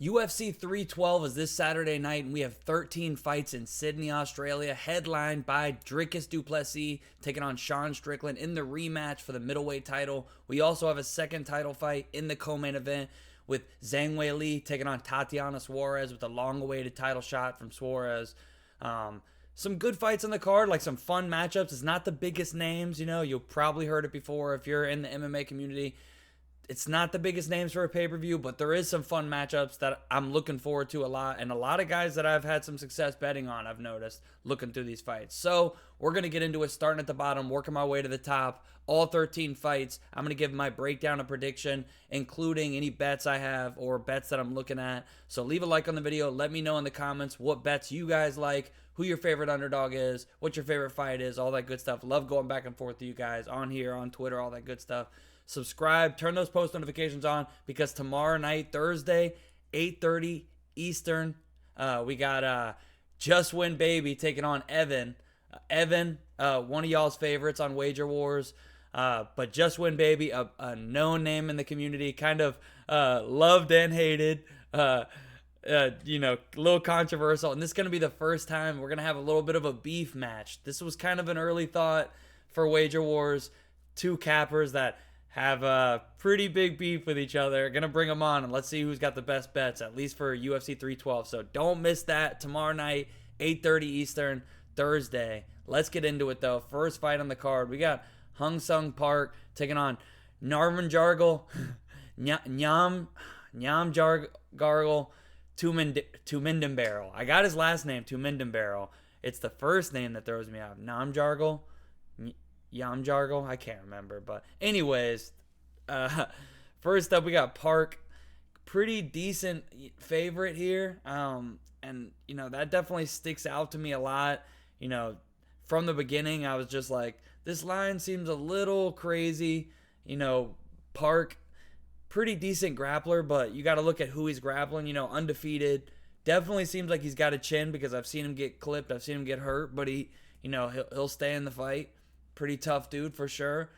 UFC 312 is this Saturday night, and we have 13 fights in Sydney, Australia, headlined by Dricus du Plessis taking on Strickland in the rematch for the middleweight title. We also have a second title fight in the co-main event with Zhang Weili taking on Tatiana Suarez with a long-awaited title shot from Suarez. Some good fights on the card, like some fun matchups. It's not the biggest names, you've probably heard it before if you're in the MMA community. It's not the biggest names for a pay-per-view, but there is some fun matchups that I'm looking forward to a lot. And a lot of guys that I've had some success betting on, I've noticed, looking through these fights. So we're going to get into it, starting at the bottom, working my way to the top. All 13 fights. I'm going to give my breakdown and prediction, including any bets I have or bets that I'm looking at. So leave a like on the video. Let me know in the comments what bets you guys like, who your favorite underdog is, what your favorite fight is, all that good stuff. Love going back and forth with you guys on here, on Twitter, all that good stuff. Subscribe, turn those post notifications on, because tomorrow night, Thursday, 8:30 Eastern, we got Just Win Baby taking on Evan. Evan, one of y'all's favorites on Wager Wars, but Just Win Baby, a known name in the community, kind of loved and hated, a little controversial. And this is going to be the first time we're going to have a little bit of a beef match. This was kind of an early thought for Wager Wars. Two cappers that have a pretty big beef with each other. Gonna bring them on and let's see who's got the best bets, at least for UFC 312. So don't miss that tomorrow night, 8:30 Eastern, Thursday. Let's get into it though. First fight on the card, we got Hung Sung Park taking on Narvan Jargle, Nyam Gargle, Tumindenbarrel. I got his last name, Tumindenbarrel. It's the first name that throws me off. Nam Jargle. Yam Jargle, I can't remember, but anyways, first up we got Park, pretty decent favorite here, and that definitely sticks out to me a lot. From the beginning I was just like, this line seems a little crazy. Park, pretty decent grappler, but you got to look at who he's grappling. Undefeated, definitely seems like he's got a chin, because I've seen him get clipped, I've seen him get hurt, but he'll stay in the fight. Pretty tough dude for sure,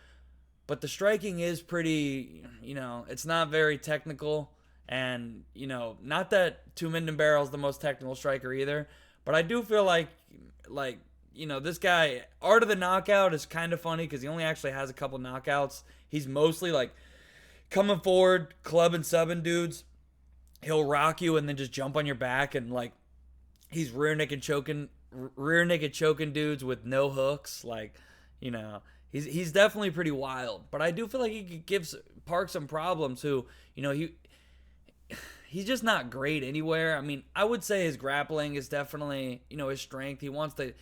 but the striking is pretty, it's not very technical, and not that Tumindenbarrel is the most technical striker either, but I do feel like this guy, art of the knockout is kind of funny, because he only actually has a couple knockouts. He's mostly like coming forward, club and subbing dudes. He'll rock you and then just jump on your back, and like he's rear naked choking dudes with no hooks. Like, he's definitely pretty wild, but I do feel like he could give Park some problems. He's just not great anywhere. I mean, I would say his grappling is definitely, his strength. He wants to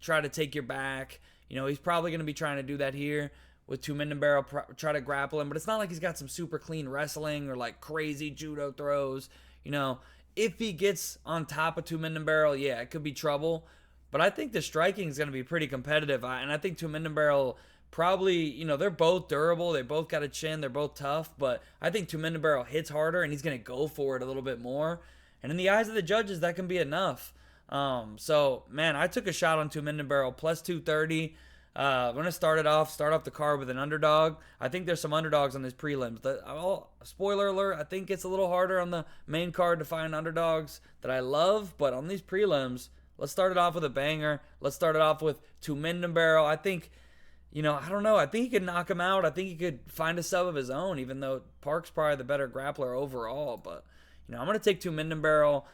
try to take your back. He's probably going to be trying to do that here with Tumindenbarrel, try to grapple him, but it's not like he's got some super clean wrestling or like crazy judo throws. If he gets on top of Tumindenbarrel, yeah, it could be trouble. But I think the striking is going to be pretty competitive. And I think Tumindenbarrel probably, they're both durable. They both got a chin. They're both tough. But I think Tumindenbarrel hits harder, and he's going to go for it a little bit more. And in the eyes of the judges, that can be enough. So, man, I took a shot on Tumindenbarrel, plus 230. I'm going to start off the card with an underdog. I think there's some underdogs on these prelims. Spoiler alert, I think it's a little harder on the main card to find underdogs that I love. But on these prelims, let's start it off with a banger. Let's start it off with Tumindenbarrel. I think, I don't know. I think he could knock him out. I think he could find a sub of his own, even though Park's probably the better grappler overall. But, I'm going to take Tumindenbarrel.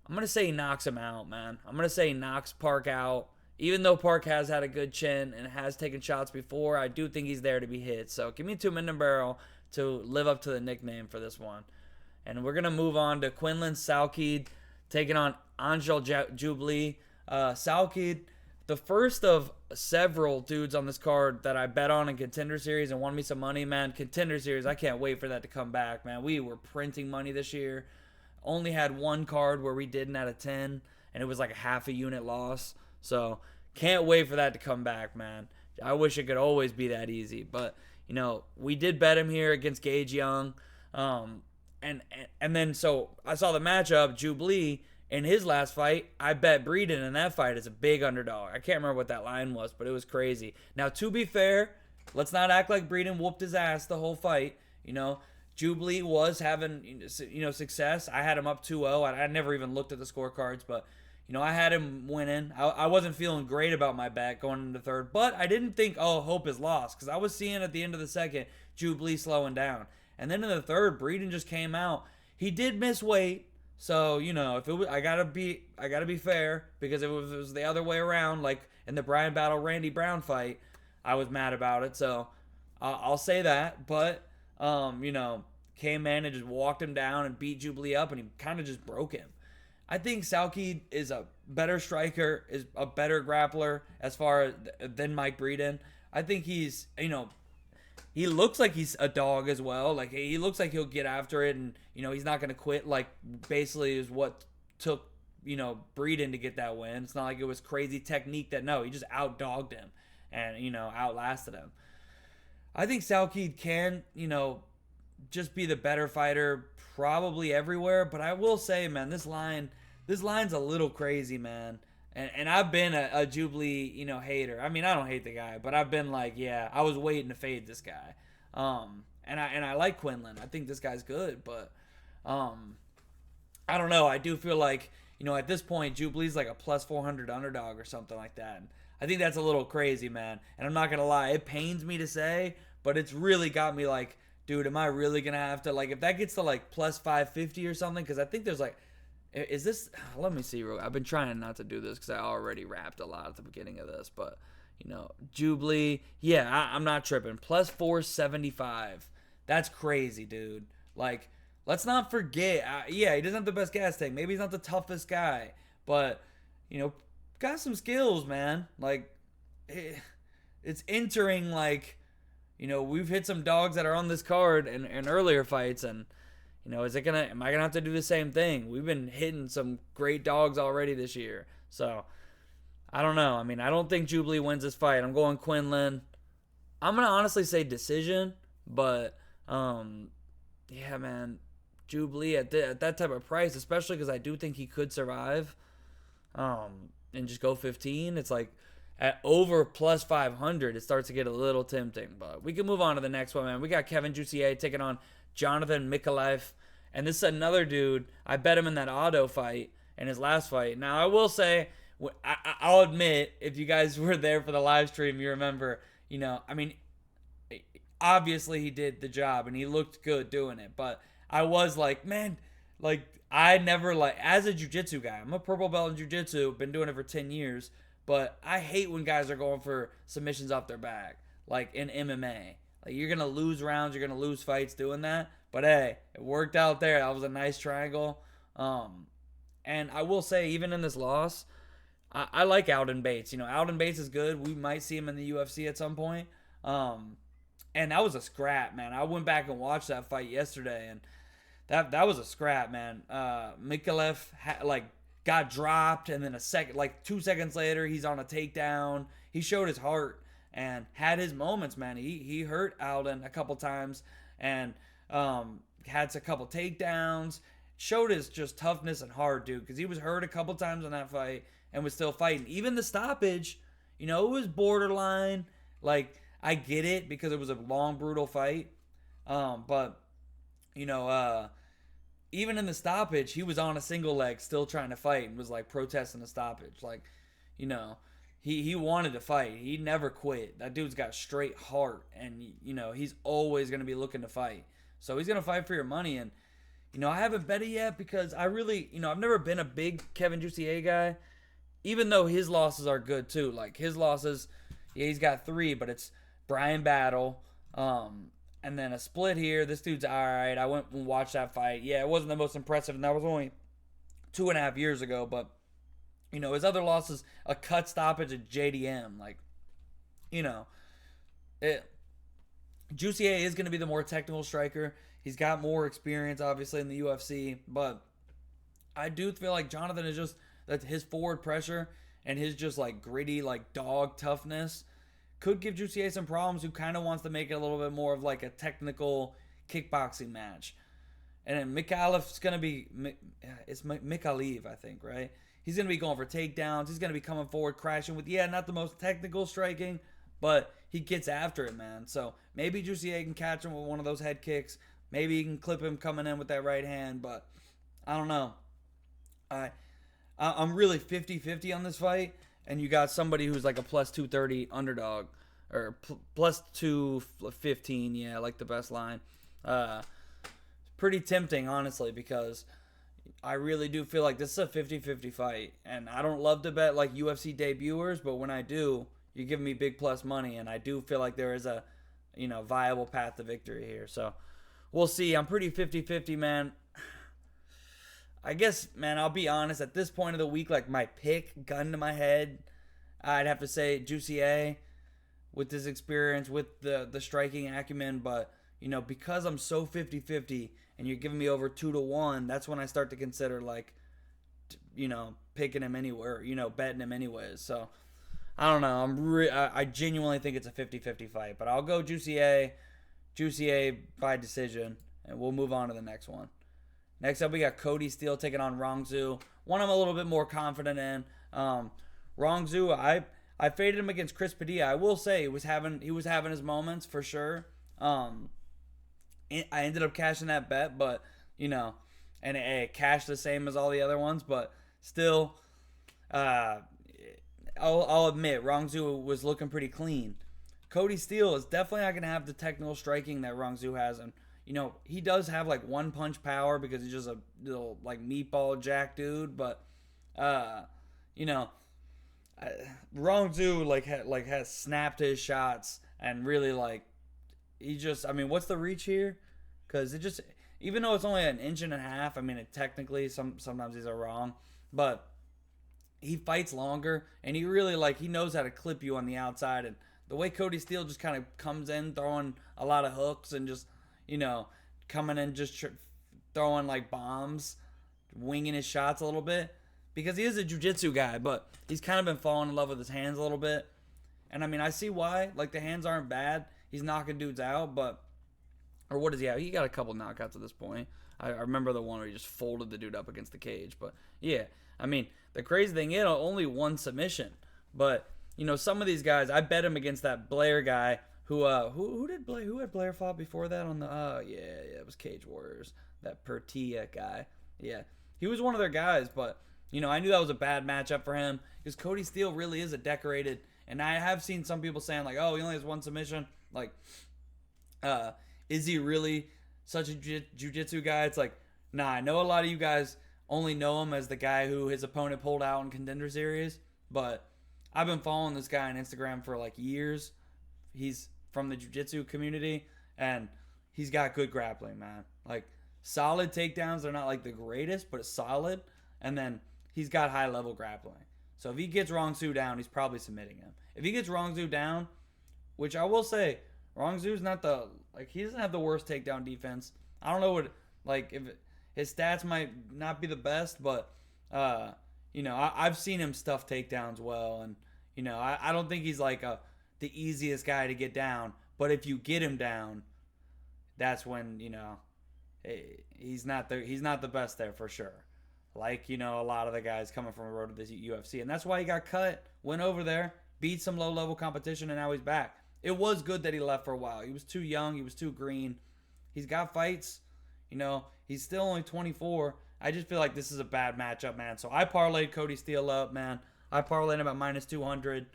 I'm going to say he knocks him out, man. I'm going to say he knocks Park out. Even though Park has had a good chin and has taken shots before, I do think he's there to be hit. So give me Tumindenbarrel to live up to the nickname for this one. And we're going to move on to Quinlan Salkid taking on Angel Jubilee. Salkid, the first of several dudes on this card that I bet on in Contender Series and won me some money, man. Contender Series, I can't wait for that to come back, man. We were printing money this year. Only had one card where we didn't out of 10, and it was like a half a unit loss. So can't wait for that to come back, man. I wish it could always be that easy. But, we did bet him here against Gage Young. And then so I saw the matchup, Jubilee, in his last fight. I bet Breeden in that fight as a big underdog. I can't remember what that line was, but it was crazy. Now, to be fair, let's not act like Breeden whooped his ass the whole fight. Jubilee was having success. I had him up 2-0. I never even looked at the scorecards, but I had him winning. I wasn't feeling great about my bet going into third, but I didn't think, oh, hope is lost, because I was seeing at the end of the second Jubilee slowing down. And then in the third, Breeden just came out. He did miss weight, so if it was, I gotta be fair, because if it was the other way around, like in the Brian Battle Randy Brown fight, I was mad about it. So I'll say that, but came in and just walked him down and beat Jubilee up, and he kind of just broke him. I think Salkid is a better striker, is a better grappler as far as than Mike Breeden. I think he's, he looks like he's a dog as well. Like, he looks like he'll get after it, and he's not going to quit. Like, basically is what took Breeden to get that win. It's not like it was crazy technique he just outdogged him and outlasted him. I think Salkid can just be the better fighter probably everywhere, but I will say, man, this line's a little crazy, man. And I've been a Jubilee, hater. I mean, I don't hate the guy, but I've been like, yeah, I was waiting to fade this guy. And I like Quinlan. I think this guy's good, but I don't know. I do feel like, at this point, Jubilee's like a plus 400 underdog or something like that. And I think that's a little crazy, man. And I'm not gonna lie, it pains me to say, but it's really got me like, dude, am I really gonna have to, like, if that gets to like plus 550 or something? Because I think there's like, is this? Let me see. I've been trying not to do this because I already rapped a lot at the beginning of this, but Jubilee, yeah, I'm not tripping. Plus 475. That's crazy, dude. Like, let's not forget. Yeah, he doesn't have the best gas tank. Maybe he's not the toughest guy, but got some skills, man. Like, it's entering like, we've hit some dogs that are on this card in earlier fights, and am I gonna have to do the same thing? We've been hitting some great dogs already this year. So I don't know. I mean, I don't think Jubilee wins this fight. I'm going Quinlan. I'm gonna honestly say decision, but yeah, man, Jubilee at that type of price, especially because I do think he could survive, and just go 15. It's like at over plus 500, it starts to get a little tempting. But we can move on to the next one, man. We got Kevin Jussier taking on Jonathan Mikhaev. And this is another dude. I bet him in that auto fight in his last fight. Now, I will say, I'll admit, if you guys were there for the live stream, you remember, I mean, obviously he did the job and he looked good doing it. But I was like, man, like, I never, like, as a jiu-jitsu guy, I'm a purple belt in jiu-jitsu, been doing it for 10 years. But I hate when guys are going for submissions off their back, like in MMA. Like, you're going to lose rounds, you're going to lose fights doing that. But hey, it worked out there. That was a nice triangle. And I will say, even in this loss, I like Alden Bates. Alden Bates is good. We might see him in the UFC at some point. And that was a scrap, man. I went back and watched that fight yesterday, and that was a scrap, man. Mikhaev got dropped, and then 2 seconds later, he's on a takedown. He showed his heart and had his moments, man. He hurt Alden a couple times, and had a couple takedowns. Showed his just toughness and heart, dude, because he was hurt a couple times in that fight and was still fighting. Even the stoppage, it was borderline. Like, I get it because it was a long, brutal fight. But even in the stoppage, he was on a single leg still trying to fight and was like protesting the stoppage. Like, he wanted to fight. He never quit. That dude's got straight heart, and he's always going to be looking to fight. So he's going to fight for your money. And I haven't bet it yet because I really, I've never been a big Kevin Jussier guy, even though his losses are good too. Like, his losses, yeah, he's got 3, but it's Brian Battle, and then a split here. This dude's all right. I went and watched that fight. Yeah, it wasn't the most impressive, and that was only 2.5 years ago. But, his other losses, a cut stoppage at JDM. Like, Jussier is going to be the more technical striker. He's got more experience, obviously, in the UFC. But I do feel like Jonathan is just, that his forward pressure and his just, like, gritty, like, dog toughness could give Jussier some problems, who kind of wants to make it a little bit more of like a technical kickboxing match. And then Mikhailev's going to be, it's Mikhaev, I think, right? He's going to be going for takedowns. He's going to be coming forward, crashing with, not the most technical striking, but he gets after it, man. So maybe Jussier can catch him with one of those head kicks. Maybe you can clip him coming in with that right hand, but I don't know. I'm really 50-50 on this fight, and you got somebody who's like a plus 230 underdog, or plus 215, yeah, like the best line. Pretty tempting, honestly, because I really do feel like this is a 50-50 fight, and I don't love to bet like UFC debuters, but when I do, you give me big plus money, and I do feel like there is a, viable path to victory here. So we'll see. I'm pretty 50-50, man. I guess, man, I'll be honest. At this point of the week, like my pick, gun to my head, I'd have to say Juicy A with this experience, with the striking acumen. But, because I'm so 50-50 and you're giving me over 2-1, that's when I start to consider, like, picking him anywhere, betting him anyways. So, I don't know. I genuinely think it's a 50-50 fight. But I'll go Juicy A by decision, and we'll move on to the next one. Next up, we got Cody Steele taking on Rongzu. One I'm a little bit more confident in. Rongzu, I faded him against Chris Padilla. I will say he was having his moments for sure. I ended up cashing that bet, but and it cashed the same as all the other ones, but still, I'll admit Rongzu was looking pretty clean. Cody Steele is definitely not gonna have the technical striking that Rongzu has, and he does have like one punch power because he's just a little like meatball jack dude, but Rongzu has snapped his shots and really he just, what's the reach here? Because it just, even though it's only an inch and a half, technically sometimes these are wrong, but he fights longer and he really he knows how to clip you on the outside, and the way Cody Steele just kind of comes in throwing a lot of hooks and just coming in just throwing bombs, winging his shots a little bit, because he is a jiu-jitsu guy, but he's kind of been falling in love with his hands a little bit. And I see why. The hands aren't bad. He's knocking dudes out, but, or what does he have? He got a couple knockouts at this point. I remember the one where he just folded the dude up against the cage, but yeah, the crazy thing is only one submission, but some of these guys, I bet him against that Blair guy. Who had Blair fought before that on the it was Cage Warriors, that Pertia guy. Yeah, he was one of their guys, but I knew that was a bad matchup for him because Cody Steele really is a decorated, and I have seen some people saying he only has one submission. Is he really such a jiu-jitsu guy? It's nah, I know a lot of you guys only know him as the guy who his opponent pulled out in Contender Series, but I've been following this guy on Instagram for years. He's from the jiu-jitsu community, and he's got good grappling, man. Solid takedowns. They're not the greatest, but it's solid. And then he's got high-level grappling. So if he gets Rongzu down, he's probably submitting him. If he gets Rongzu down, which I will say, Rongzu's not he doesn't have the worst takedown defense. I don't know what, his stats might not be the best, but, I've seen him stuff takedowns well, and, I don't think he's the easiest guy to get down, but if you get him down, that's when he's not the best there for sure. A lot of the guys coming from the road to the UFC, and that's why he got cut. Went over there, beat some low level competition, and now he's back. It was good that he left for a while. He was too young. He was too green. He's got fights. He's still only 24. I just feel like this is a bad matchup, man. So I parlayed Cody Steele up, man. I parlayed him at minus 200.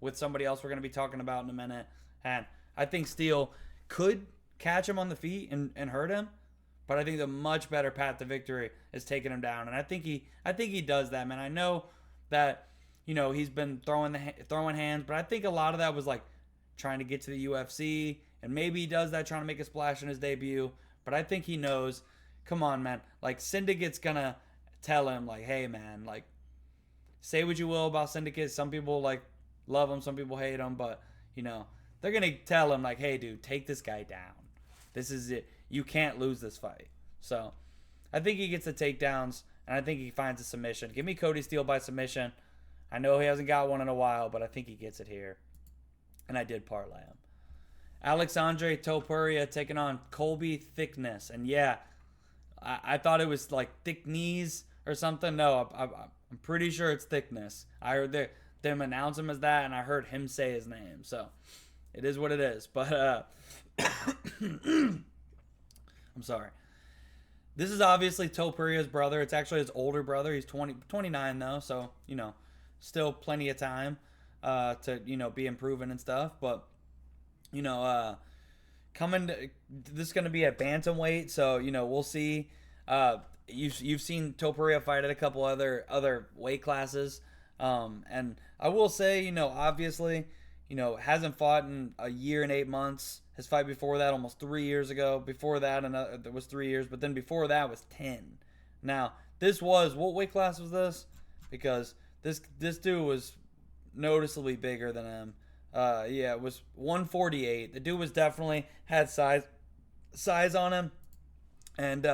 With somebody else we're going to be talking about in a minute. And I think Steele could catch him on the feet and hurt him. But I think the much better path to victory is taking him down. And I think he does that, man. I know that, he's been throwing hands. But I think a lot of that was trying to get to the UFC. And maybe he does that trying to make a splash in his debut. But I think he knows, come on, man. Syndicate's going to tell him, hey, man, say what you will about Syndicate. Some people, love him, some people hate him, but they're gonna tell him hey, dude, take this guy down. This is it. You can't lose this fight. So I think he gets the takedowns, and I think he finds a submission. Give me Cody Steele by submission. I know he hasn't got one in a while, but I think he gets it here, and I did parlay him. Alexandre Topuria taking on Colby Thickness, and yeah, I thought it was thick knees or something. No, I'm pretty sure it's Thickness. I heard them announce him as that, and I heard him say his name, so it is what it is. But I'm I'm sorry. This is obviously Topuria's brother. It's actually his older brother. He's 29 though, so still plenty of time to be improving and stuff. But you know, coming to, this is going to be at bantamweight, so we'll see. You've seen Topuria fight at a couple other weight classes, and I will say, obviously, hasn't fought in a year and 8 months. His fight before that, almost 3 years ago. Before that, it was 3 years, but then before that was 10. Now, this was, what weight class was this? Because this dude was noticeably bigger than him. Yeah, it was 148. The dude was definitely had size on him, and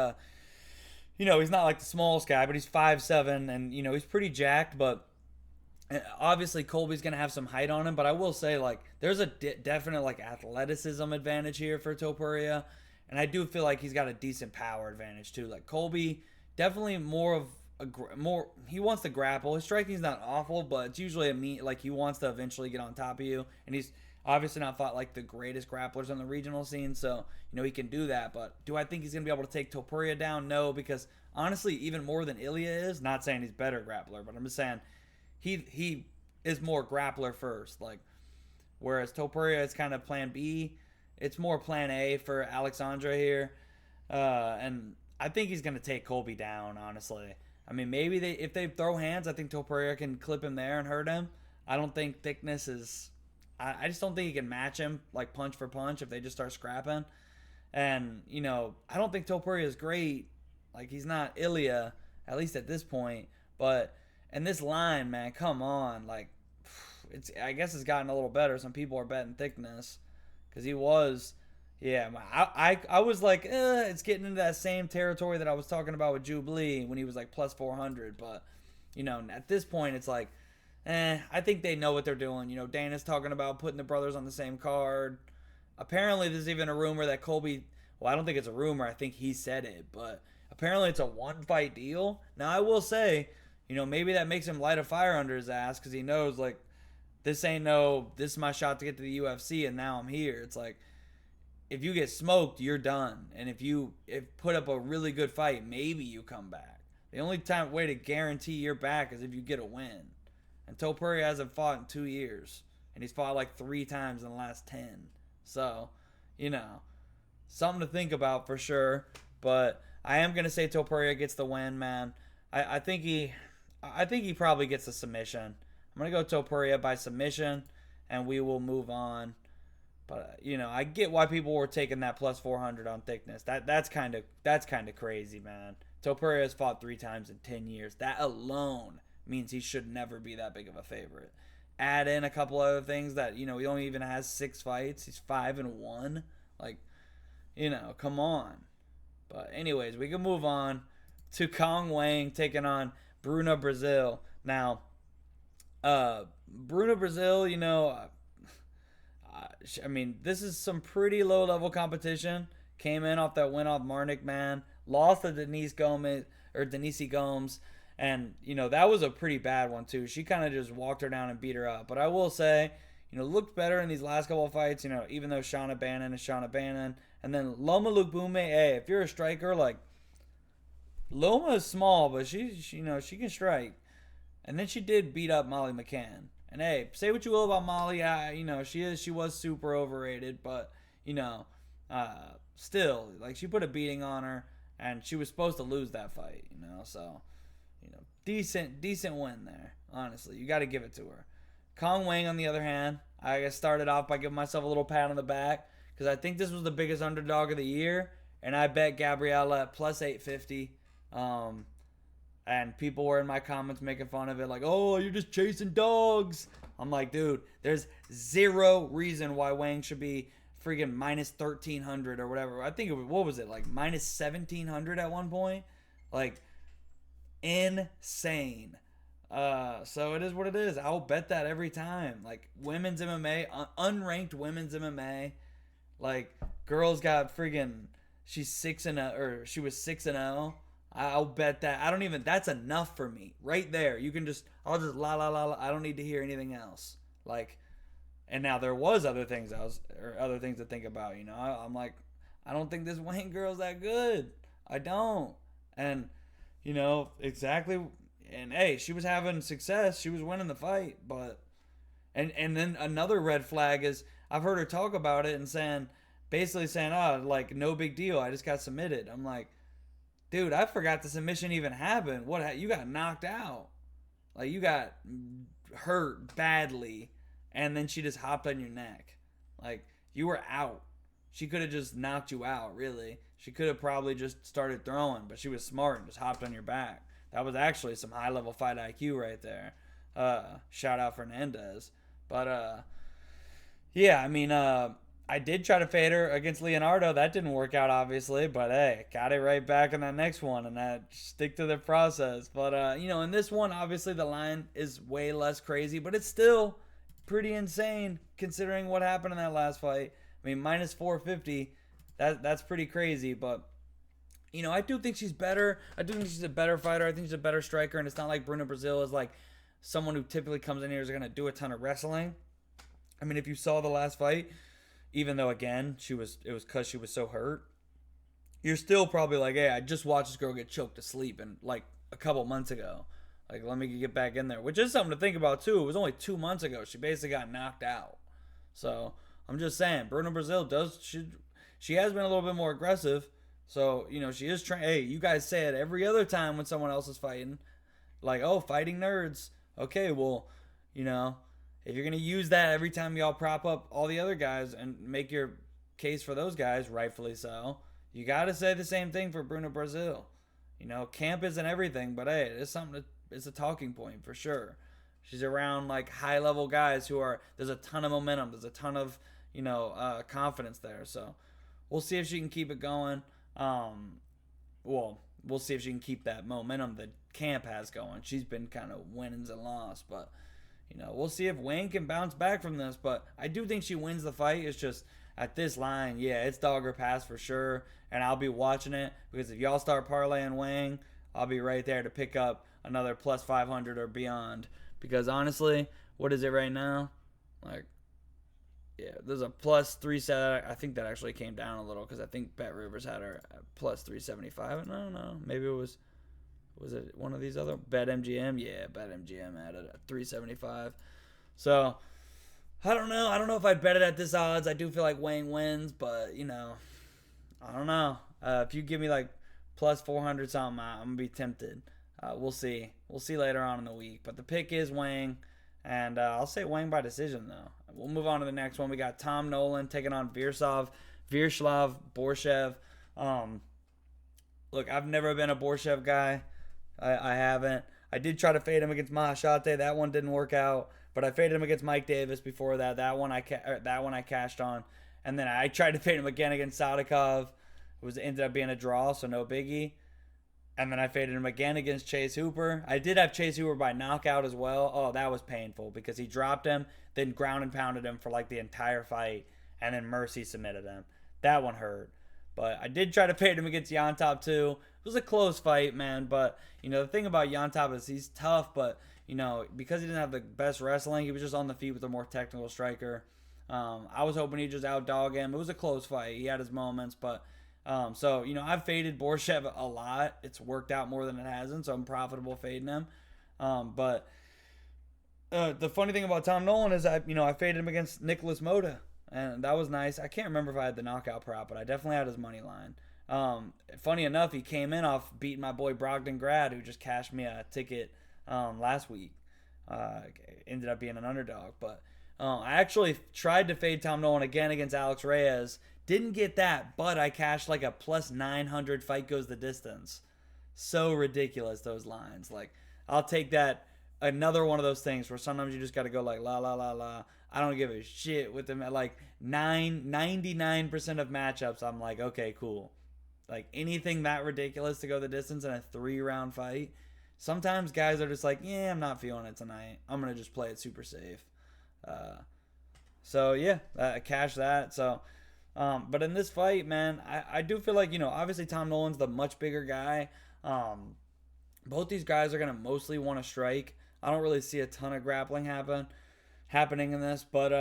he's not like the smallest guy, but he's 5'7", and he's pretty jacked. But obviously Colby's gonna have some height on him. But I will say, like, there's a definite like athleticism advantage here for Topuria, and I do feel like he's got a decent power advantage too. Like Colby, definitely more of more. He wants to grapple. His striking's not awful, but it's usually like he wants to eventually get on top of you, and he's obviously not fought like the greatest grapplers on the regional scene, so he can do that. But do I think he's gonna be able to take Topuria down? No, because honestly, even more than Ilya is. Not saying he's better grappler, but I'm just saying he is more grappler first. Like, whereas Topuria is kind of plan B. It's more plan A for Alexandre here, and I think he's gonna take Colby down. Honestly, I mean, maybe if they throw hands, I think Topuria can clip him there and hurt him. I don't think thickness is. I just don't think he can match him like punch for punch if they just start scrapping. And I don't think Topuria is great. Like, he's not Ilya, at least at this point. But and this line, man, come on, like, I guess it's gotten a little better. Some people are betting thickness because he was. Yeah, I was like, it's getting into that same territory that I was talking about with Jubilee when he was like plus 400. But, at this point, it's like, I think they know what they're doing. Dana's talking about putting the brothers on the same card. Apparently, there's even a rumor that Colby, well, I don't think it's a rumor. I think he said it. But apparently, it's a one-fight deal. Now, I will say, maybe that makes him light a fire under his ass because he knows, like, this is my shot to get to the UFC, and now I'm here. It's like, if you get smoked, you're done. And if put up a really good fight, maybe you come back. The only way to guarantee you're back is if you get a win. And Topuria hasn't fought in 2 years. And he's fought like 3 times in the last 10. So, something to think about for sure. But I am going to say Topuria gets the win, man. I think he probably gets the submission. I'm going to go Topuria by submission, and we will move on. But I get why people were taking that plus 400 on thickness. That's kind of crazy, man. Topuria has fought 3 times in 10 years. That alone means he should never be that big of a favorite. Add in a couple other things that he only even has 6 fights. He's 5-1. Like, come on. But anyways, we can move on to Kong Wang taking on Bruna Brazil. Now, Bruna Brazil, I mean, this is some pretty low-level competition. Came in off that win off Marnik, man. Lost to Denise Gomes. And, that was a pretty bad one, too. She kind of just walked her down and beat her up. But I will say, looked better in these last couple of fights, even though Shauna Bannon is Shauna Bannon. And then Loma Lukbume, hey, if you're a striker, like, Loma is small, but she can strike. And then she did beat up Molly McCann. And hey, say what you will about Molly, she was super overrated, but still, like, she put a beating on her, and she was supposed to lose that fight, so decent win there. Honestly, you got to give it to her. Kong Wang, on the other hand, I started off by giving myself a little pat on the back because I think this was the biggest underdog of the year, and I bet Gabriella at plus 850. And people were in my comments making fun of it, like, oh, you're just chasing dogs. I'm like, dude, there's zero reason why Wang should be freaking minus 1,300 or whatever. I think it was, what was it, like minus 1,700 at one point? Like, insane. So it is what it is. I'll bet that every time. Like, women's MMA, unranked women's MMA. Like, girls got freaking, she's 6-0, or she was 6-0. I'll bet that. That's enough for me. Right there. I'll just la la la la. I don't need to hear anything else. Like, and now there was other things to think about, I'm like, I don't think this Wayne girl's that good. I don't. And, exactly. And hey, she was having success. She was winning the fight. But, and then another red flag is I've heard her talk about it and basically saying, oh, like, no big deal. I just got submitted. I'm like, dude, I forgot the submission even happened. You got knocked out. Like, you got hurt badly, and then she just hopped on your neck. Like, you were out. She could have just knocked you out, really. She could have probably just started throwing, but she was smart and just hopped on your back. That was actually some high-level fight IQ right there. Shout out Fernandez. But, yeah, I mean, I did try to fade her against Leonardo. That didn't work out, obviously. But, hey, got it right back in that next one. And that stick to the process. But, in this one, obviously the line is way less crazy. But it's still pretty insane considering what happened in that last fight. I mean, minus 450. That's pretty crazy. But, I do think she's better. I do think she's a better fighter. I think she's a better striker. And it's not like Bruna Brazil is like someone who typically comes in here is going to do a ton of wrestling. I mean, if you saw the last fight, even though, again, it was because she was so hurt, you're still probably like, hey, I just watched this girl get choked to sleep and like a couple months ago. Like, let me get back in there, which is something to think about, too. It was only 2 months ago. She basically got knocked out. So, I'm just saying, Bruna Brazil she has been a little bit more aggressive. So, she is trying. Hey, you guys say it every other time when someone else is fighting. Like, oh, fighting nerds. Okay, well, if you're going to use that every time y'all prop up all the other guys and make your case for those guys, rightfully so, you got to say the same thing for Bruna Brazil. Camp isn't everything, but hey, it's a talking point for sure. She's around like high-level guys there's a ton of momentum. There's a ton of, confidence there. So we'll see if she can keep it going. We'll see if she can keep that momentum that Camp has going. She's been kind of wins and loss, but we'll see if Wayne can bounce back from this, but I do think she wins the fight. It's just at this line, yeah, it's dog or pass for sure, and I'll be watching it because if y'all start parlaying Wayne, I'll be right there to pick up another plus 500 or beyond because honestly, what is it right now? Like, yeah, there's a plus 370. I think that actually came down a little because I think Bet Rivers had her at plus 375. No, maybe it was it one of these other BetMGM? Yeah, BetMGM had it at 375. So I don't know. I don't know if I'd bet it at this odds. I do feel like Wayne wins, but I don't know. If you give me like plus 400 something, I'm gonna be tempted. We'll see. We'll see later on in the week. But the pick is Wayne, and I'll say Wayne by decision though. We'll move on to the next one. We got Tom Nolan taking on Vyacheslav Borshev. Look, I've never been a Borshev guy. I haven't. I did try to fade him against Mahashate. That one didn't work out. But I faded him against Mike Davis before that. That one I cashed on. And then I tried to fade him again against Sadikov. It ended up being a draw, so no biggie. And then I faded him again against Chase Hooper. I did have Chase Hooper by knockout as well. Oh, that was painful because he dropped him, then ground and pounded him for like the entire fight, and then Mercy submitted him. That one hurt. But I did try to fade him against Yontop too. It was a close fight, man. But, the thing about Yontop is he's tough, but, because he didn't have the best wrestling, he was just on the feet with a more technical striker. I was hoping he'd just outdog him. It was a close fight. He had his moments, but... I've faded Borshev a lot. It's worked out more than it hasn't, so I'm profitable fading him. But the funny thing about Tom Nolan is I faded him against Nicholas Mota, and that was nice. I can't remember if I had the knockout prop, but I definitely had his money line. Funny enough, he came in off beating my boy Brogdon Grad, who just cashed me a ticket last week. Ended up being an underdog, but I actually tried to fade Tom Nolan again against Alex Reyes. Didn't get that, but I cashed like a plus 900 fight goes the distance. So ridiculous, those lines. Like, I'll take that. Another one of those things where sometimes you just got to go like, la, la, la, la. I don't give a shit with them. At like 99% of matchups, I'm like, okay, cool. Like, anything that ridiculous to go the distance in a 3-round fight. Sometimes guys are just like, yeah, I'm not feeling it tonight. I'm going to just play it super safe. I cashed that. So... but in this fight, man, I do feel like, obviously Tom Nolan's the much bigger guy. Both these guys are going to mostly want to strike. I don't really see a ton of grappling happening in this, but,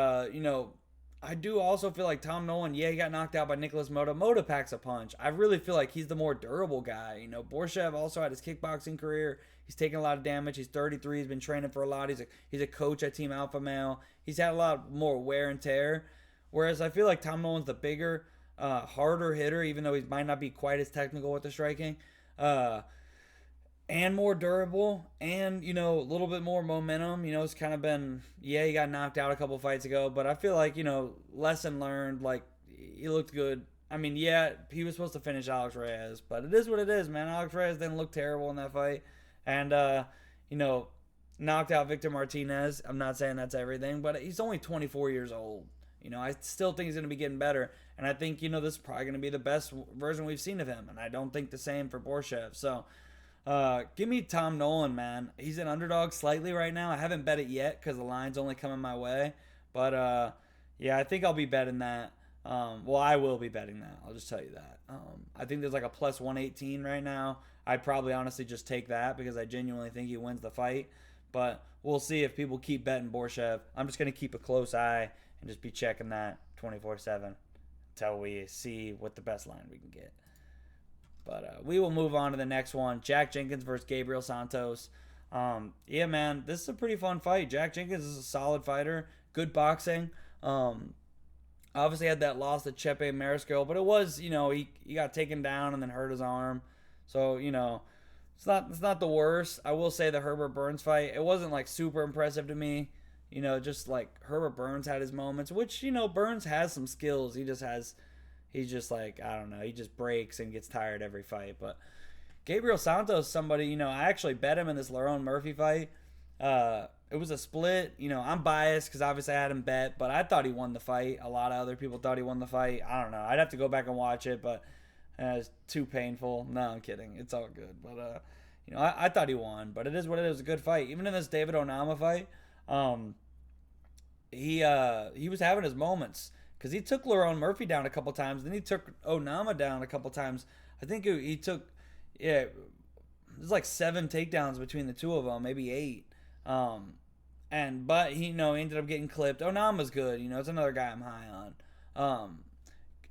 I do also feel like Tom Nolan, yeah, he got knocked out by Nicholas Mota. Mota packs a punch. I really feel like he's the more durable guy. You know, Borshev also had his kickboxing career. He's taken a lot of damage. He's 33. He's been training for a lot. He's a coach at Team Alpha Male. He's had a lot more wear and tear. Whereas I feel like Tom Nolan's the bigger, harder hitter, even though he might not be quite as technical with the striking. Uh, and more durable and, you know, a little bit more momentum. You know, it's kind of been, yeah, he got knocked out a couple fights ago, but I feel like, you know, lesson learned. Like, he looked good. I mean, yeah, he was supposed to finish Alex Reyes, but it is what it is, man. Alex Reyes didn't look terrible in that fight. And, you know, knocked out Victor Martinez. I'm not saying that's everything, but he's only 24 years old. You know, I still think he's going to be getting better. And I think, you know, this is probably going to be the best version we've seen of him. And I don't think the same for Borshev. So, give me Tom Nolan, man. He's an underdog slightly right now. I haven't bet it yet because the line's only coming my way. But, yeah, I think I'll be betting that. Well, I will be betting that. I'll just tell you that. I think there's like a plus 118 right now. I'd probably honestly just take that because I genuinely think he wins the fight. But we'll see if people keep betting Borshev. I'm just going to keep a close eye and just be checking that 24/7 until we see what the best line we can get. But we will move on to the next one. Jack Jenkins versus Gabriel Santos. Yeah, man, this is a pretty fun fight. Jack Jenkins is a solid fighter. Good boxing. Obviously had that loss to Chepe Mariscal, but it was, you know, he got taken down and then hurt his arm. So, you know, it's not the worst. I will say the Herbert Burns fight, it wasn't like super impressive to me. You know, just like Herbert Burns had his moments, which, you know, Burns has some skills. He's just like, I don't know, he just breaks and gets tired every fight. But Gabriel Santos, somebody, you know, I actually bet him in this Lerone Murphy fight. It was a split. You know, I'm biased because obviously I had him bet, but I thought he won the fight. A lot of other people thought he won the fight. I don't know. I'd have to go back and watch it, but it's too painful. No, I'm kidding. It's all good. But, you know, I thought he won, but it is what it is. A good fight. Even in this David Onama fight, he was having his moments because he took Lerone Murphy down a couple times. Then he took Onama down a couple times. I think he took, yeah, there's like 7 takedowns between the two of them, maybe 8. But he, you know, he ended up getting clipped. Onama's good, you know, it's another guy I'm high on.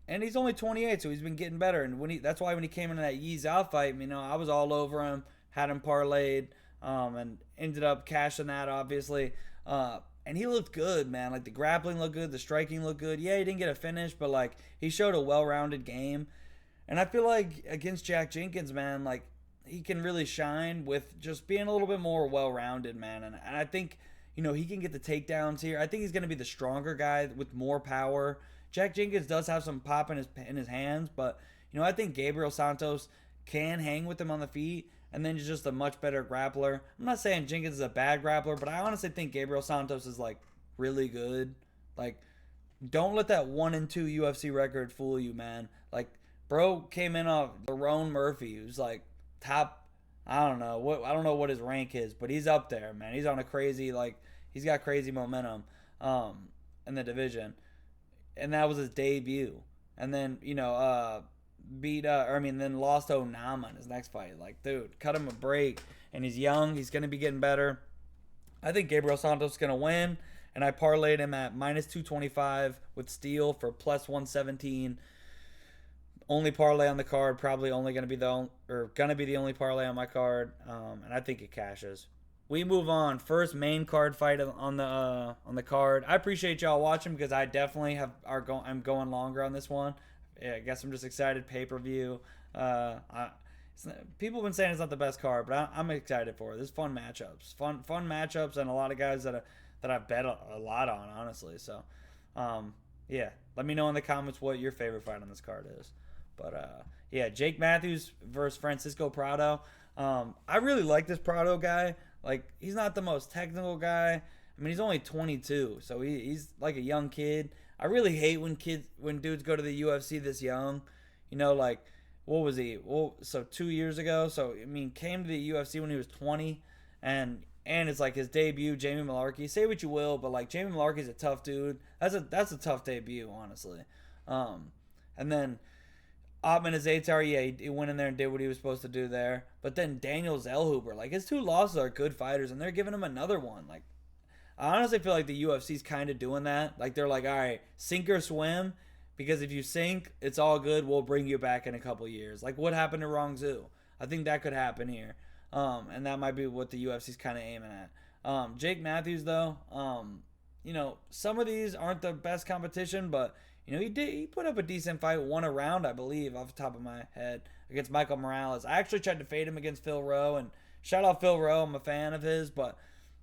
And he's only 28, so he's been getting better. And that's why when he came into that Yi Zhao fight, you know, I was all over him, had him parlayed, and ended up cashing that, obviously. And he looked good, man. Like, the grappling looked good, the striking looked good. Yeah, he didn't get a finish, but, like, he showed a well-rounded game. And I feel like against Jack Jenkins, man, like, he can really shine with just being a little bit more well-rounded, man. And I think, you know, he can get the takedowns here. I think he's going to be the stronger guy with more power. Jack Jenkins does have some pop in his hands, but, you know, I think Gabriel Santos can hang with him on the feet, and then he's just a much better grappler. I'm not saying Jenkins is a bad grappler, but I honestly think Gabriel Santos is, like, really good. Like, don't let that 1-2 UFC record fool you, man. Like, bro came in off Lerone Murphy, who's, like, top, I don't know what his rank is, but he's up there, man. He's on a crazy, like, he's got crazy momentum in the division. And that was his debut. And then, you know, then lost to Onama in his next fight. Like, dude, cut him a break. And he's young. He's going to be getting better. I think Gabriel Santos is going to win. And I parlayed him at minus 225 with Steele for plus 117. Only parlay on the card. Probably only going to be the only parlay on my card. And I think it cashes. We move on. First main card fight on the card. I appreciate y'all watching because I definitely I'm going longer on this one. Yeah, I guess I'm just excited. Pay-per-view. People have been saying it's not the best card, but I'm excited for it. There's fun matchups, fun matchups, and a lot of guys that I've bet a lot on, honestly. So, yeah, let me know in the comments what your favorite fight on this card is. But yeah, Jake Matthews versus Francisco Prado. I really like this Prado guy. Like, he's not the most technical guy. I mean, he's only 22, so he's like a young kid. I really hate when dudes go to the UFC this young. You know, like, what was he? Well, so 2 years ago. So, I mean, came to the UFC when he was 20, and it's like his debut, Jamie Malarkey. Say what you will, but, like, Jamie Malarkey's a tough dude. That's a tough debut, honestly. And then Otman Azaitar, yeah, he went in there and did what he was supposed to do there. But then Daniel Zellhuber, like, his 2 losses are good fighters, and they're giving him another one. Like, I honestly feel like the UFC's kind of doing that. Like they're like, all right, sink or swim, because if you sink, it's all good. We'll bring you back in a couple years. Like what happened to Rong Zhu. I think that could happen here, and that might be what the UFC's kind of aiming at. Jake Matthews though, some of these aren't the best competition, but he put up a decent fight, won a round, I believe, off the top of my head, against Michael Morales. I actually tried to fade him against Phil Rowe, and shout out Phil Rowe, I'm a fan of his, but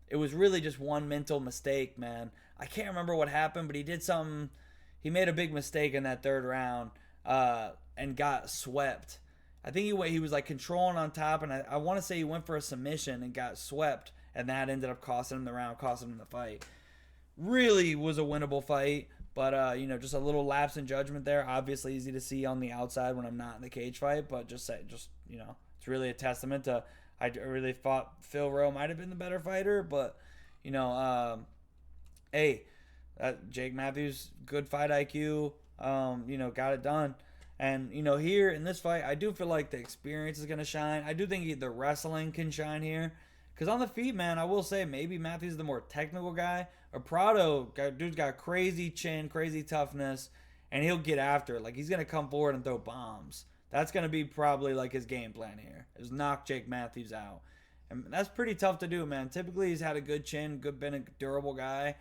it was really just one mental mistake, man. I can't remember what happened, but he did something. He made a big mistake in that third round, and got swept. I think he was like controlling on top, and I want to say he went for a submission and got swept, and that ended up costing him the round, costing him the fight. Really was a winnable fight, but just a little lapse in judgment there. Obviously easy to see on the outside when I'm not in the cage fight, but it's really a testament to. I really thought Phil Rowe might have been the better fighter, but hey, Jake Matthews, good fight IQ, got it done. And here in this fight, I do feel like the experience is gonna shine. I do think the wrestling can shine here, because on the feet, man, I will say maybe Matthews is the more technical guy. Or Prado, dude's got crazy chin, crazy toughness, and he'll get after it. Like he's gonna come forward and throw bombs. That's going to be probably like his game plan here, is knock Jake Matthews out. And that's pretty tough to do, man. Typically, he's had a good chin, been a durable guy.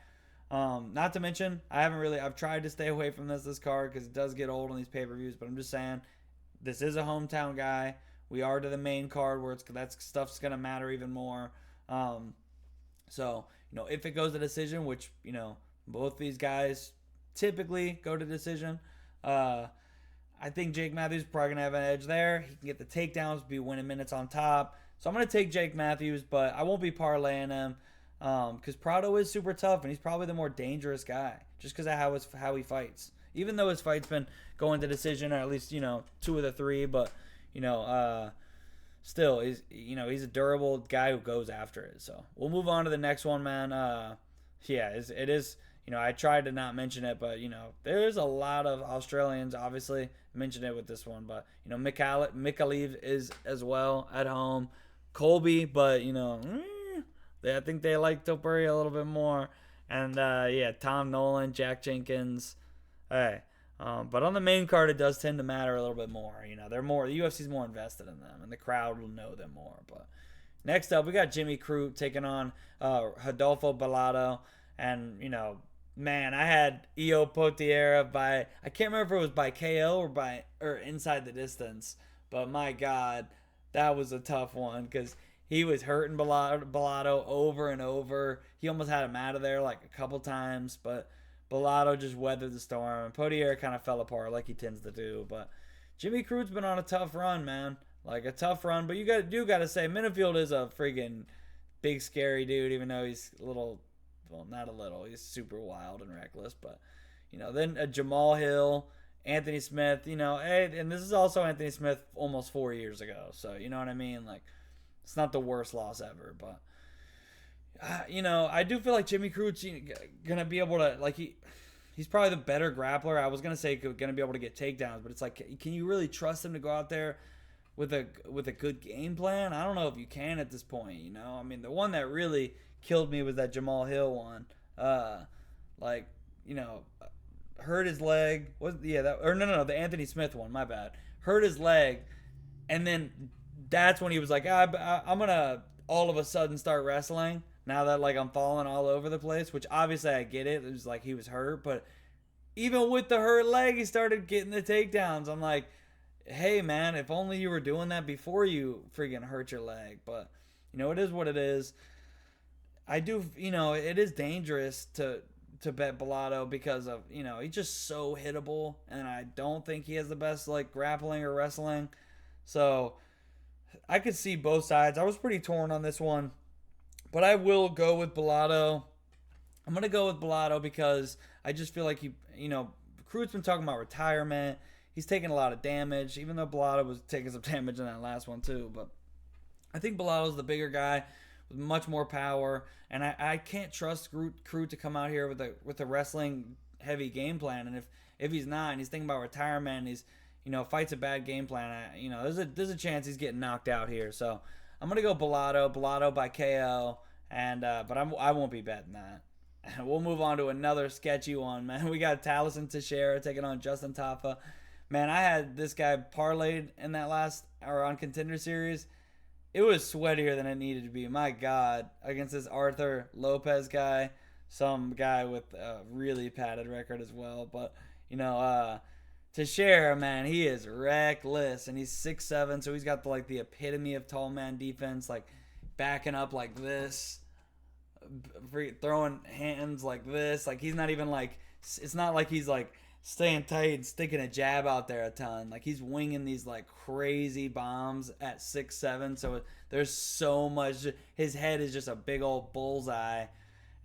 Not to mention, I've tried to stay away from this card because it does get old on these pay-per-views, but I'm just saying, this is a hometown guy. We are to the main card where that stuff's going to matter even more. So, if it goes to decision, which, both these guys typically go to decision, I think Jake Matthews is probably going to have an edge there. He can get the takedowns, be winning minutes on top. So I'm going to take Jake Matthews, but I won't be parlaying him because Prado is super tough, and he's probably the more dangerous guy just because of how he fights. Even though his fight's been going to decision, or at least, 2 of the 3, but, still, he's a durable guy who goes after it. So we'll move on to the next one, man. It is. I tried to not mention it, but, there's a lot of Australians, obviously. I mentioned it with this one, but, Mikaleev is as well at home. Colby, but, I think they like Topuria a little bit more. And, Tom Nolan, Jack Jenkins. Hey, but on the main card, it does tend to matter a little bit more. The UFC's more invested in them, and the crowd will know them more. But next up, we got Jimmy Crute taking on Rodolfo Bellato. And, man, I had Io Potiera I can't remember if it was by KO or inside the distance, but my God, that was a tough one because he was hurting Bellato over and over. He almost had him out of there like a couple times, but Bellato just weathered the storm, and Potiera kind of fell apart like he tends to do. But Jimmy Crute's been on a tough run, man, like a tough run. But you got to say, Minifield is a freaking big scary dude, even though he's a little. Well, not a little. He's super wild and reckless. But, then Jamal Hill, Anthony Smith, and this is also Anthony Smith almost 4 years ago. So, you know what I mean? Like, it's not the worst loss ever. But, I do feel like Jimmy Crute's going to be able to, like, he's probably the better grappler. I was going to say going to be able to get takedowns. But it's like, can you really trust him to go out there with a good game plan? I don't know if you can at this point, I mean, the one that really killed me was that Jamal Hill one. Hurt his leg. The Anthony Smith one, my bad. Hurt his leg, and then that's when he was like, I'm gonna all of a sudden start wrestling now that like I'm falling all over the place, which obviously I get it. It was like he was hurt, but even with the hurt leg, he started getting the takedowns. I'm like, hey man, if only you were doing that before you freaking hurt your leg. But it is what it is. I do, it is dangerous to bet Bellato because of, he's just so hittable, and I don't think he has the best, like, grappling or wrestling. So, I could see both sides. I was pretty torn on this one, but I will go with Bellato. I'm going to go with Bellato because I just feel like Crute's been talking about retirement. He's taking a lot of damage, even though Bellato was taking some damage in that last one too. But I think Bellato's the bigger guy with much more power, and I can't trust Crute to come out here with a wrestling heavy game plan. And if he's not, and he's thinking about retirement, and he's fights a bad game plan, there's a chance he's getting knocked out here. So I'm gonna go Bellato by KO, and but I won't be betting that. We'll move on to another sketchy one, man. We got Taliesin Teixeira taking on Justin Tafa. Man, I had this guy parlayed in that last or on Contender Series. It was sweatier than it needed to be. My God, against this Arthur Lopez guy, some guy with a really padded record as well. But Teixeira, man, he is reckless, and he's 6'7", so he's got the epitome of tall man defense, like backing up like this, throwing hands like this. Like he's not even like, it's not like he's like staying tight and sticking a jab out there a ton. Like he's winging these like crazy bombs at 6'7", so there's so much. His head is just a big old bullseye.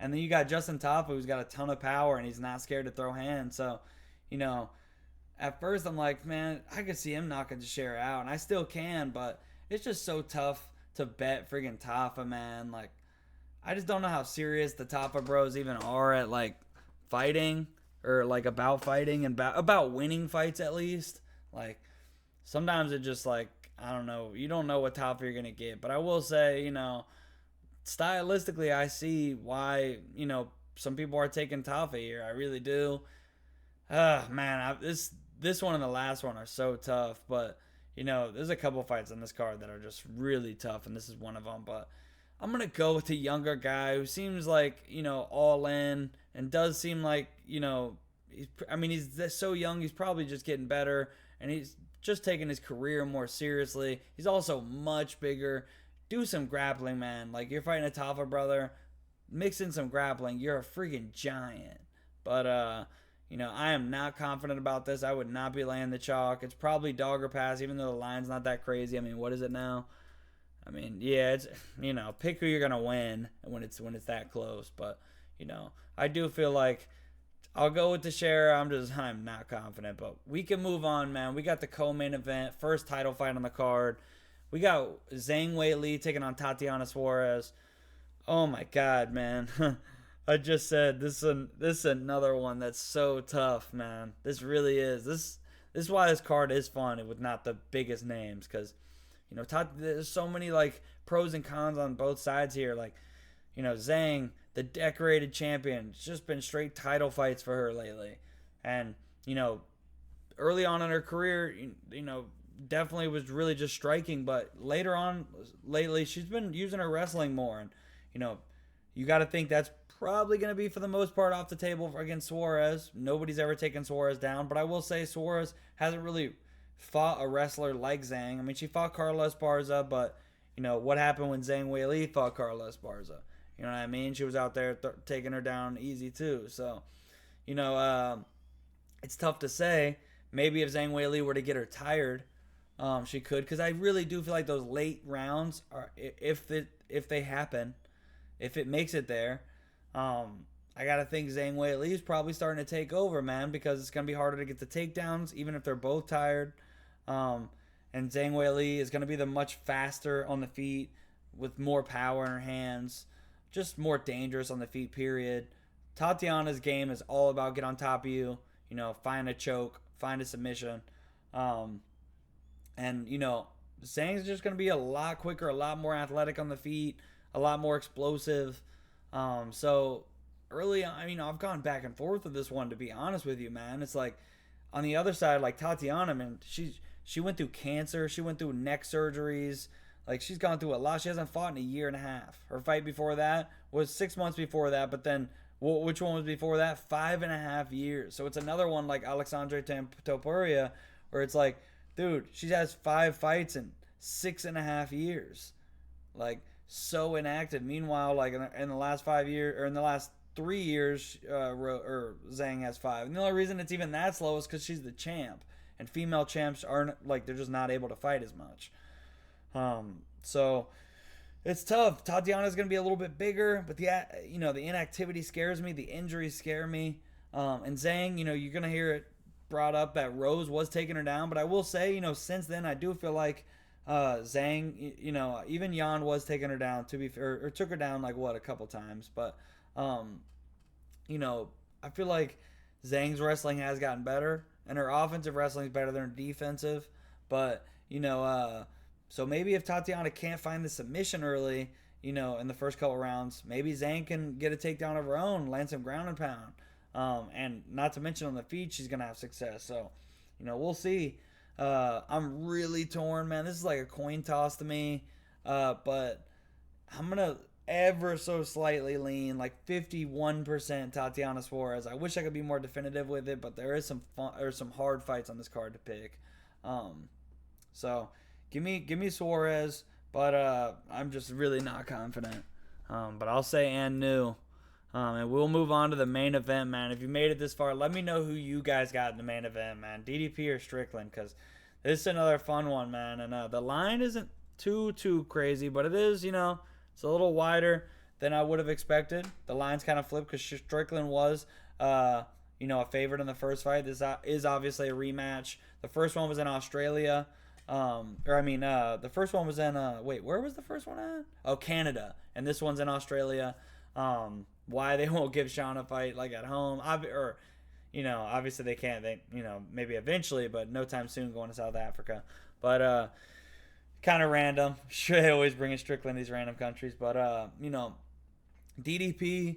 And then you got Justin Tafa, who's got a ton of power and he's not scared to throw hands. So, at first I'm like, man, I could see him knocking Teixeira out, and I still can, but it's just so tough to bet friggin' Tafa, man. Like, I just don't know how serious the Tafa bros even are at like fighting, or like about fighting and about winning fights at least. Like sometimes it just like, I don't know, you don't know what Tafa you're gonna get. But I will say, stylistically I see why, some people are taking Tafa here. I really do. Man, this one and the last one are so tough, but there's a couple fights on this card that are just really tough, and this is one of them. But I'm gonna go with the younger guy who seems like all in, and does seem like he's so young. He's probably just getting better, and he's just taking his career more seriously. He's also much bigger. Do some grappling, man. Like you're fighting a Tafa brother, mix in some grappling. You're a freaking giant. But I am not confident about this. I would not be laying the chalk. It's probably dog or pass, even though the line's not that crazy. I mean, what is it now? I mean, yeah, it's pick who you're gonna win when it's that close. But I do feel like I'll go with Teixeira. I'm not confident, but we can move on, man. We got the co-main event, first title fight on the card. We got Zhang Weili taking on Tatiana Suarez. Oh my God, man. I just said this is another one that's so tough, man. This really is. This is why this card is fun with not the biggest names, because there's so many like pros and cons on both sides here. Like Zhang, the decorated champion, it's just been straight title fights for her lately, and early on in her career, definitely was really just striking, but later on lately she's been using her wrestling more, and you got to think that's probably going to be for the most part off the table against Suarez. Nobody's ever taken Suarez down, but I will say Suarez hasn't really fought a wrestler like Zhang. I mean, she fought Carla Esparza, but what happened when Zhang Weili fought Carla Esparza? You know what I mean? She was out there taking her down easy too. So, it's tough to say. Maybe if Zhang Weili were to get her tired, she could, because I really do feel like those late rounds are, if they happen, if it makes it there, I gotta think Zhang Weili is probably starting to take over, man, because it's gonna be harder to get the takedowns, even if they're both tired. And Zhang Weili is gonna be the much faster on the feet, with more power in her hands, just more dangerous on the feet. Period. Tatiana's game is all about get on top of you, find a choke, find a submission, and Zhang's just gonna be a lot quicker, a lot more athletic on the feet, a lot more explosive. So early on, I've gone back and forth with this one, to be honest with you, man. It's like on the other side, like Tatiana, man, she went through cancer, she went through neck surgeries, like she's gone through a lot. She hasn't fought in a year and a half. Her fight before that was 6 months before that, but then which one was before that? 5.5 years. So it's another one like Alexandre Topuria, where it's like, dude, she has 5 fights in 6.5 years. Like, so inactive. Meanwhile, like in the last 5 years, or in the last 3 years, Zhang has 5. And the only reason it's even that slow is because she's the champ, and female champs aren't, like, they're just not able to fight as much. So it's tough. Tatiana's gonna be a little bit bigger, but the inactivity scares me. The injuries scare me. And Zhang, you're gonna hear it brought up that Rose was taking her down, but I will say, since then I do feel like Zhang, even Jan was taking her down, to be fair, or took her down like a couple times, but I feel like Zhang's wrestling has gotten better, and her offensive wrestling is better than her defensive. But so maybe if Tatiana can't find the submission early, in the first couple rounds. Maybe Zhang can get a takedown of her own, land some ground and pound. And not to mention on the feet, she's going to have success. So, we'll see. I'm really torn, man. This is like a coin toss to me. But I'm going to ever so slightly lean, like 51% Tatiana Suarez. I wish I could be more definitive with it, but there is some hard fights on this card to pick. So give me Suarez, but I'm just really not confident. But I'll say and new. And we'll move on to the main event, man. If you made it this far, let me know who you guys got in the main event, man. DDP or Strickland, because this is another fun one, man. And the line isn't too crazy, but it is, it's a little wider than I would have expected. The line's kind of flipped because Strickland was, a favorite in the first fight. This is obviously a rematch. The first one was in Australia. The first one was in, where was the first one at? Oh, Canada. And this one's in Australia. Why they won't give Sean a fight like at home, obviously they can't. They, maybe eventually, but no time soon going to South Africa. But kind of random. Sure, they always bring in Strickland these random countries, but DDP,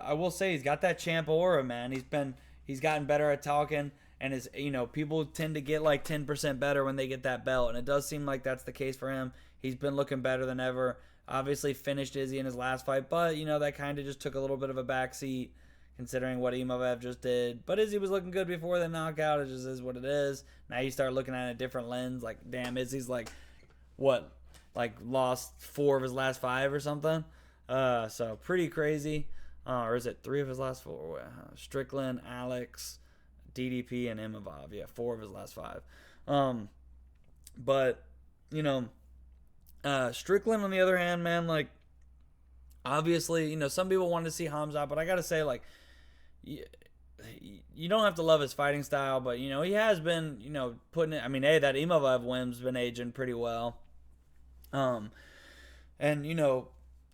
I will say he's got that champ aura, man. He's gotten better at talking, and his people tend to get like 10% better when they get that belt, and it does seem like that's the case for him. He's been looking better than ever. Obviously finished Izzy in his last fight, but that kind of just took a little bit of a backseat considering what Imavov just did. But Izzy was looking good before the knockout. It just is what it is. Now you start looking at a different lens. Like, damn, Izzy's lost 4 of his last 5 or something. So pretty crazy. Or is it 3 of his last 4? Strickland, Alex, DDP, and Imavov. Yeah, 4 of his last 5. But Strickland, on the other hand, man, like, obviously, some people wanted to see Hamza, but I gotta say, like, you don't have to love his fighting style, but, he has been, putting it, that Imavov win's been aging pretty well. And,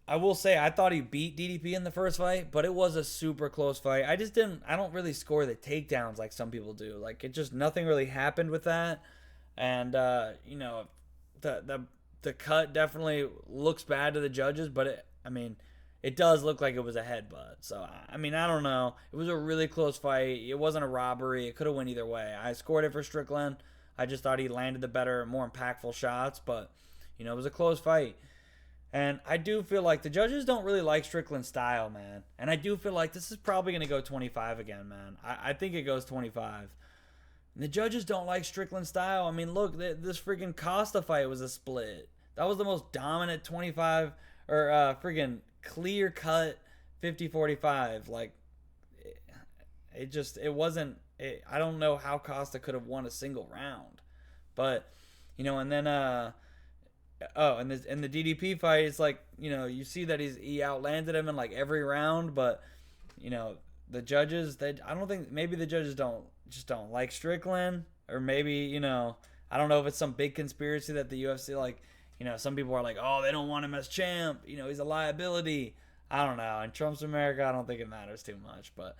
I will say, I thought he beat DDP in the first fight, but it was a super close fight. I don't really score the takedowns like some people do. Like, nothing really happened with that. And, the cut definitely looks bad to the judges, but it does look like it was a headbutt. So, I don't know. It was a really close fight. It wasn't a robbery. It could have went either way. I scored it for Strickland. I just thought he landed the better, more impactful shots, but, it was a close fight. And I do feel like the judges don't really like Strickland's style, man. And I do feel like this is probably going to go 25 again, man. I think it goes 25. And the judges don't like Strickland's style. Look, this freaking Costa fight was a split. That was the most dominant 25 or freaking clear cut 50-45. Like, it wasn't. I don't know how Costa could have won a single round, but and then in the DDP fight, it's like you see that he outlanded him in like every round, but the judges, I don't think, maybe the judges don't like Strickland, or maybe I don't know if it's some big conspiracy that the UFC, like, some people are like, oh, they don't want him as champ. He's a liability. I don't know. In Trump's America, I don't think it matters too much. But,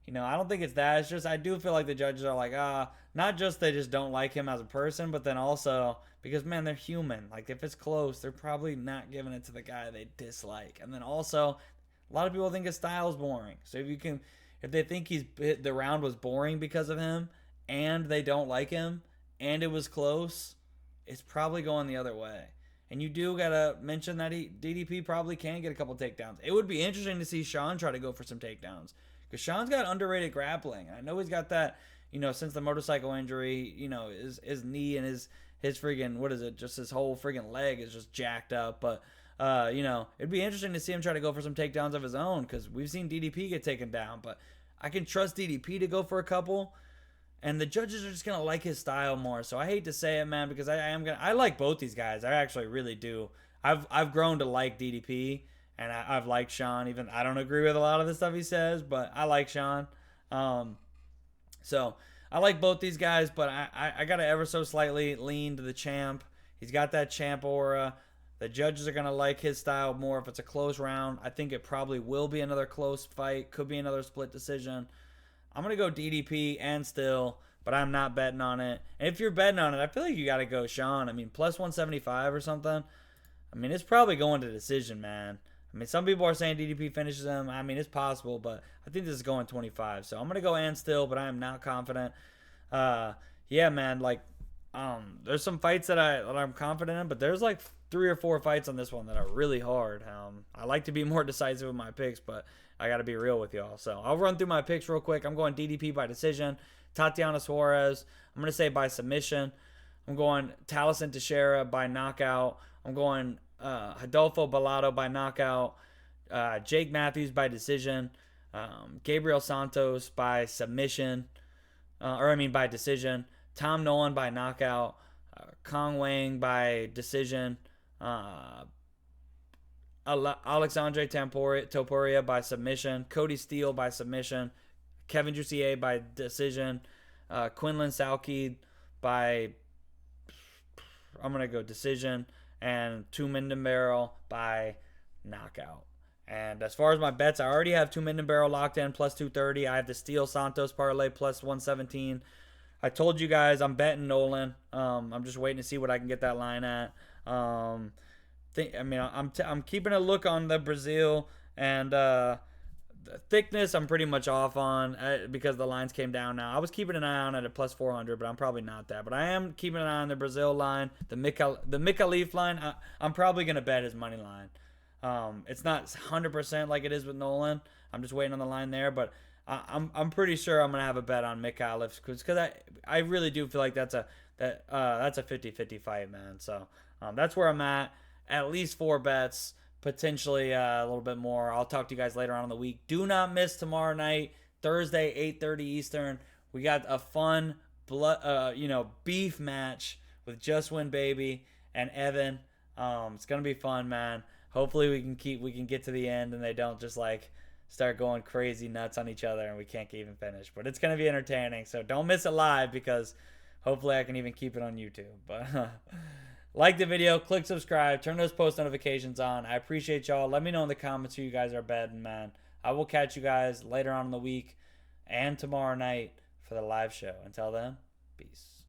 I don't think it's that. It's just I do feel like the judges are like, not just they just don't like him as a person, but then also because, man, they're human. Like, if it's close, they're probably not giving it to the guy they dislike. And then also, a lot of people think his style's boring. So if they think the round was boring because of him, and they don't like him, and it was close, it's probably going the other way. And you do gotta mention that DDP probably can get a couple takedowns. It would be interesting to see Sean try to go for some takedowns, because Sean's got underrated grappling. I know he's got that, since the motorcycle injury, his knee and his friggin', what is it? Just his whole friggin' leg is just jacked up. But it'd be interesting to see him try to go for some takedowns of his own, because we've seen DDP get taken down. But I can trust DDP to go for a couple. And the judges are just going to like his style more. So I hate to say it, man, because I like both these guys. I actually really do. I've grown to like DDP, and I've liked Sean. Even I don't agree with a lot of the stuff he says, but I like Sean. So I like both these guys, but I got to ever so slightly lean to the champ. He's got that champ aura. The judges are going to like his style more if it's a close round. I think it probably will be another close fight. Could be another split decision. I'm going to go DDP and still, but I'm not betting on it. And if you're betting on it, I feel like you got to go Sean. Plus 175 or something. I mean, it's probably going to decision, man. I mean, some people are saying DDP finishes him. I mean, it's possible, but I think this is going 25. So I'm gonna go and still, but I am not confident. Uh, yeah, man. Like, there's some fights that I'm confident in, but there's like 3 or 4 fights on this one that are really hard. I like to be more decisive with my picks, but I got to be real with y'all. So I'll run through my picks real quick. I'm going DDP by decision. Tatiana Suarez, I'm gonna say by submission. I'm going Taliesin Teixeira by knockout. I'm going Adolfo Balado by knockout. Jake Matthews by decision. Gabriel Santos by submission. By decision. Tom Nolan by knockout. Kong Wang by decision. Alexandre Topuria by submission. Cody Steele by submission. Kevin Jussier by decision. Quinlan Salkeed by, I'm going to go decision. And Tu Minden by knockout. And as far as my bets, I already have Tu Minden locked in plus 230. I have the Steele Santos parlay plus 117. I told you guys I'm betting Nolan. I'm just waiting to see what I can get that line at. I'm keeping a look on the Brazil, and the thickness I'm pretty much off on because the lines came down now. I was keeping an eye on it at plus 400, but I'm probably not that. But I am keeping an eye on the Brazil line, the Mikhalif line. I'm probably gonna bet his money line. It's not 100% like it is with Nolan. I'm just waiting on the line there, but I'm pretty sure I'm gonna have a bet on Mikhalif because I really do feel like that's a 50-50 fight, man. So that's where I'm at least 4 bets, potentially a little bit more. I'll talk to you guys later on in the week. Do not miss tomorrow night, Thursday, 8:30 Eastern. We got a fun beef match with Just Win Baby and Evan. It's gonna be fun, man. Hopefully we can get to the end and they don't just like start going crazy nuts on each other and we can't even finish. But it's gonna be entertaining, so don't miss it live because hopefully I can even keep it on YouTube. But like the video, click subscribe, turn those post notifications on. I appreciate y'all. Let me know in the comments who you guys are betting, man. I will catch you guys later on in the week and tomorrow night for the live show. Until then, peace.